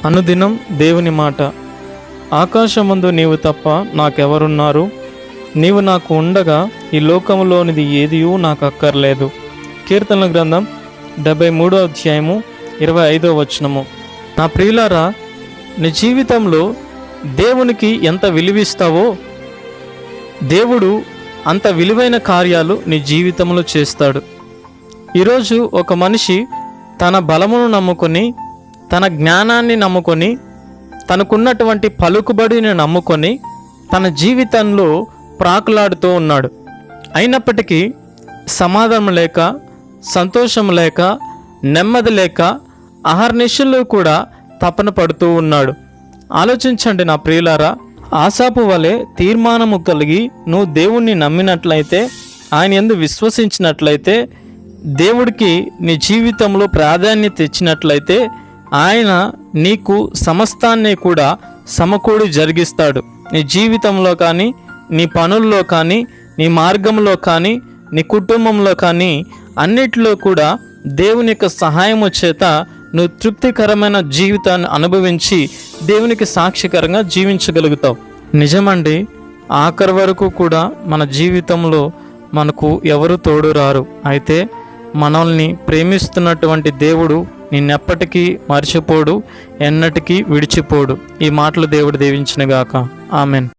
అనుదినం దేవుని మాట. ఆకాశమందు నీవు తప్ప నాకెవరున్నారు? నీవు నాకు ఉండగా ఈ లోకంలోనిది ఏదియూ నాకు అక్కర్లేదు. కీర్తనల గ్రంథం 73వ అధ్యాయము 25వ వచనము. నా ప్రియులారా, నీ జీవితంలో దేవునికి ఎంత విలువిస్తావో దేవుడు అంత విలువైన కార్యాలు నీ జీవితంలో చేస్తాడు. ఈరోజు ఒక మనిషి తన బలమును నమ్ముకొని, తన జ్ఞానాన్ని నమ్ముకొని, తనకున్నటువంటి పలుకుబడిని నమ్ముకొని తన జీవితంలో ప్రాకులాడుతూ ఉన్నాడు. అయినప్పటికీ సమాధానం లేక, సంతోషం లేక, నెమ్మది లేక అహర్నిశలు కూడా తపన పడుతూ ఉన్నాడు. ఆలోచించండి నా ప్రియులారా, ఆసాపు వలె తీర్మానము కలిగి నువ్వు దేవుణ్ణి నమ్మినట్లయితే, ఆయన యందు విశ్వసించినట్లయితే, దేవుడికి నీ జీవితంలో ప్రాధాన్యత ఇచ్చినట్లయితే ఆయన నీకు సమస్తాన్ని కూడా సమకూడి జరిగిస్తాడు. నీ జీవితంలో కానీ, నీ పనుల్లో కానీ, నీ మార్గంలో కానీ, నీ కుటుంబంలో కానీ అన్నిటిలో కూడా దేవుని యొక్క సహాయము చేత నువ్వు తృప్తికరమైన జీవితాన్ని అనుభవించి దేవునికి సాక్షికరంగా జీవించగలుగుతావు. నిజమండి, ఆఖరి వరకు కూడా మన జీవితంలో మనకు ఎవరు తోడు రారు. అయితే మనల్ని ప్రేమిస్తున్నటువంటి దేవుడు నిన్నెప్పటికీ మర్చిపోడు, ఎన్నటికీ విడిచిపోడు. ఈ మాటలు దేవుడు దీవించునుగాక. ఆమెన్.